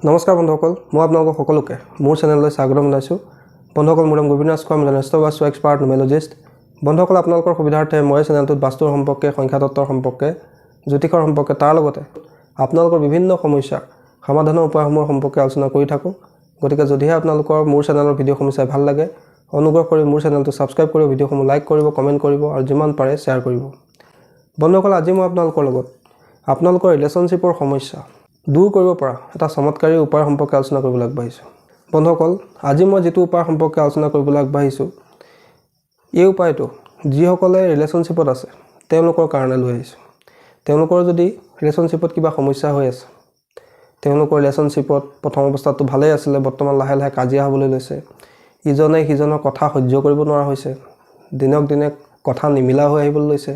নমস্কাৰ বন্ধুসকল, মই আপোনালোকক সকলোকে মোৰ চেনেললৈ স্বাগতম জনাইছোঁ। বন্ধুসকল, মোৰ নাম গোবিন্দ ৰাজ খোৱা, মই এষ্ট্ৰ'বাস্তু এক্সপাৰ্ট নিউমেৰলজিষ্ট। বন্ধুসকল, আপোনালোকৰ সুবিধাৰ্থে মই চেনেলটোত বাস্তুৰ সম্পৰ্কে, সংখ্যাতত্বৰ সম্পৰ্কে, জ্যোতিষৰ সম্পৰ্কে, তাৰ লগতে আপোনালোকৰ বিভিন্ন সমস্যাৰ সমাধানৰ উপায়সমূহৰ সম্পৰ্কে আলোচনা কৰি থাকোঁ। গতিকে যদিহে আপোনালোকৰ মোৰ চেনেলৰ ভিডিঅ'সমূহ চাই ভাল লাগে, অনুগ্ৰহ কৰি মোৰ চেনেলটো ছাবস্ক্ৰাইব কৰিব, ভিডিঅ'সমূহ লাইক কৰিব, কমেণ্ট কৰিব আৰু যিমান পাৰে শ্বেয়াৰ কৰিব। বন্ধুসকল, আজি মই আপোনালোকৰ লগত আপোনালোকৰ ৰিলেশ্যনশ্বিপৰ সমস্যা দূৰ কৰিব পৰা এটা চমৎকাৰী উপায় সম্পৰ্কে আলোচনা কৰিবলৈ আগবাঢ়িছোঁ। বন্ধুসকল, আজি মই যিটো উপায় সম্পৰ্কে আলোচনা কৰিবলৈ আগবাঢ়িছোঁ, এই উপায়টো যিসকলে ৰিলেশ্যনশ্বিপত আছে তেওঁলোকৰ কাৰণে লৈ আহিছোঁ। তেওঁলোকৰ যদি ৰিলেশ্যনশ্বিপত কিবা সমস্যা হৈ আছে, তেওঁলোকৰ ৰিলেশ্যনশ্বিপত প্ৰথম অৱস্থাটো ভালেই আছিলে, বৰ্তমান লাহে লাহে কাজিয়া হ'বলৈ লৈছে, ইজনে সিজনৰ কথা সহ্য কৰিব নোৱাৰা হৈছে, দিনক দিনে কথা নিমিলা হৈ আহিবলৈ লৈছে,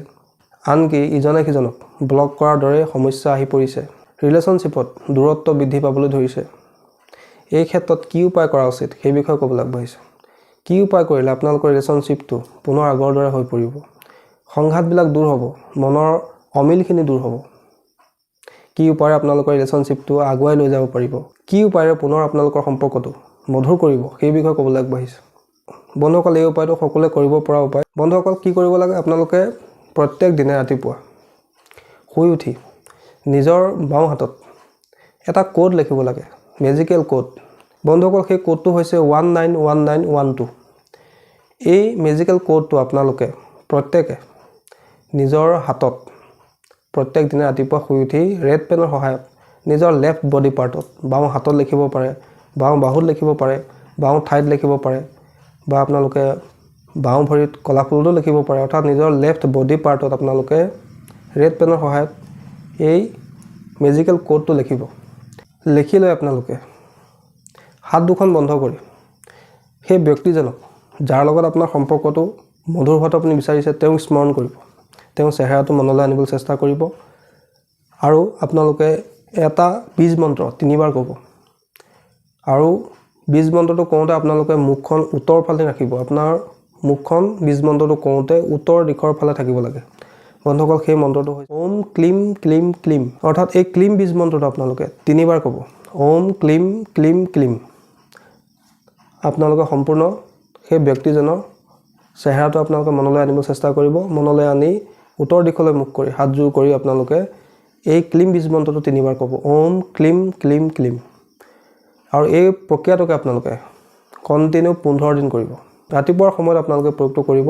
আনকি ইজনে সিজনক ব্লক কৰাৰ দৰে সমস্যা আহি পৰিছে, ৰিলেশ্যনশ্বিপত দূৰত্ব বৃদ্ধি পাবলৈ ধৰিছে। এই ক্ষেত্ৰত কি উপায় কৰা উচিত সেই বিষয়ে ক'বলৈ আগবাঢ়িছোঁ। কি উপায় কৰিলে আপোনালোকৰ ৰিলেশ্যনশ্বিপটো পুনৰ আগৰ দৰে হৈ পৰিব, সংঘাতবিলাক দূৰ হ'ব, মনৰ অমিলখিনি দূৰ হ'ব, কি উপায়েৰে আপোনালোকৰ ৰিলেশ্যনশ্বিপটো আগুৱাই লৈ যাব পাৰিব, কি উপায়েৰে পুনৰ আপোনালোকৰ সম্পৰ্কটো মধুৰ কৰিব, সেই বিষয়ে ক'বলৈ আগবাঢ়িছোঁ। বন্ধুসকল, এই উপায়টো সকলোৱে কৰিব পৰা উপায়। বন্ধুসকল, কি কৰিব লাগে, আপোনালোকে প্ৰত্যেক দিনে ৰাতিপুৱা শুই উঠি নিজৰ বাওঁ হাতত এটা কোড লিখিব লাগে, মেজিকেল কোড। বন্ধুসকল, সেই কোডটো হৈছে 191912। এই মেজিকেল কোডটো আপোনালোকে প্ৰত্যেকে নিজৰ হাতত প্ৰত্যেক দিনে ৰাতিপুৱা শুই উঠি ৰেড পেনৰ সহায়ত নিজৰ লেফ্ট বডি পাৰ্টত, বাওঁ হাতত লিখিব পাৰে, বাওঁ বাহুত লিখিব পাৰে, বাওঁ ঠাইত লিখিব পাৰে, বা আপোনালোকে বাওঁ ভৰিত কলা ফুলতো লিখিব পাৰে। অৰ্থাৎ নিজৰ লেফ্ট বডি পাৰ্টত আপোনালোকে ৰেড পেনৰ সহায়ত এই মেজিকেল কোডটো লিখিব। লিখি লৈ আপোনালোকে হাত দুখন বন্ধ কৰি সেই ব্যক্তিজনক, যাৰ লগত আপোনাৰ সম্পৰ্কটো মধুৰ হোৱাটো আপুনি বিচাৰিছে, তেওঁক স্মৰণ কৰিব, তেওঁৰ চেহেৰাটো মনলৈ আনিবলৈ চেষ্টা কৰিব। আৰু আপোনালোকে এটা বীজ মন্ত্ৰ 3 বাৰ ক'ব। আৰু বীজ মন্ত্ৰটো কওঁতে আপোনালোকে মুখখন উত্তৰ ফালে ৰাখিব। আপোনাৰ মুখখন বীজ মন্ত্ৰটো কওঁতে উত্তৰ দিশৰ ফালে থাকিব লাগে। বন্ধুসকল, সেই মন্ত্ৰটো হৈছে ওম ক্লিম ক্লিম ক্লিম। অৰ্থাৎ এই ক্লিম বীজ মন্ত্ৰটো আপোনালোকে 3 বাৰ ক'ব। ওম ক্লিম ক্লিম ক্লিম। আপোনালোকে সম্পূৰ্ণ সেই ব্যক্তিজনৰ চেহেৰাটো আপোনালোকে মনলৈ আনিব চেষ্টা কৰিব। মনলৈ আনি উত্তৰ দিশলৈ মুখ কৰি হাত জোৰ কৰি আপোনালোকে এই ক্লিম বীজ মন্ত্ৰটো 3 বাৰ ক'ব, ওম ক্লিম ক্লিম ক্লিম। আৰু এই প্ৰক্ৰিয়াটোকে আপোনালোকে কণ্টিনিউ 15 দিন কৰিব। ৰাতিপুৱাৰ সময়ত আপোনালোকে প্ৰয়োগটো কৰিব।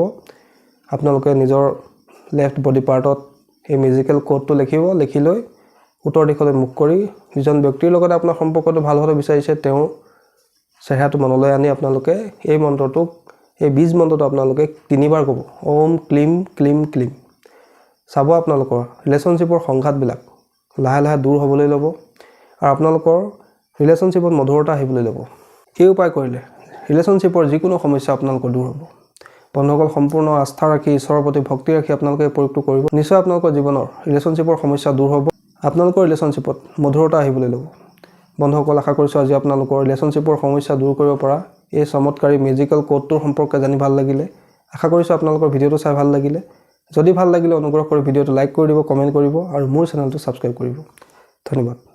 আপোনালোকে নিজৰ লেফ্ট বডি পাৰ্টত এই মেজিকেল কোডটো লিখিব। লিখি লৈ উত্তৰ দিশলৈ মুখ কৰি যিজন ব্যক্তিৰ লগত আপোনাৰ সম্পৰ্কটো ভাল হোৱাটো বিচাৰিছে, তেওঁৰ চেহেৰাটো মনলৈ আনি আপোনালোকে এই মন্ত্ৰটোক, এই বীজ মন্ত্ৰটো আপোনালোকে 3 বাৰ ক'ব, ওম ক্লিম ক্লিম ক্লিম। চাব আপোনালোকৰ ৰিলেশ্যনশ্বিপৰ সংঘাতবিলাক লাহে লাহে দূৰ হ'বলৈ ল'ব আৰু আপোনালোকৰ ৰিলেশ্যনশ্বিপত মধুৰতা আহিবলৈ ল'ব। এই উপায় কৰিলে ৰিলেশ্যনশ্বিপৰ যিকোনো সমস্যা আপোনালোকৰ দূৰ হ'ব। বন্ধুসকল, সম্পূৰ্ণ আস্থা ৰাখি, ঈশ্বৰৰ প্ৰতি ভক্তি ৰাখি আপোনালোকে এই প্ৰয়োগটো কৰিব। নিশ্চয় আপোনালোকৰ জীৱনৰ ৰিলেশ্যনশ্বিপৰ সমস্যা দূৰ হ'ব, আপোনালোকৰ ৰিলেশ্যনশ্বিপত মধুৰতা আহিবলৈ ল'ব। বন্ধুসকল, আশা কৰিছোঁ আজি আপোনালোকৰ ৰিলেশ্যনশ্বিপৰ সমস্যা দূৰ কৰিব পৰা এই চমৎকাৰী মেজিকেল কোডটোৰ সম্পৰ্কে জানি ভাল লাগিলে। আশা কৰিছোঁ আপোনালোকৰ ভিডিঅ'টো চাই ভাল লাগিলে। যদি ভাল লাগিলে অনুগ্ৰহ কৰি ভিডিঅ'টো লাইক কৰি দিব, কমেণ্ট কৰিব আৰু মোৰ চেনেলটো ছাবস্ক্ৰাইব কৰিব। ধন্যবাদ।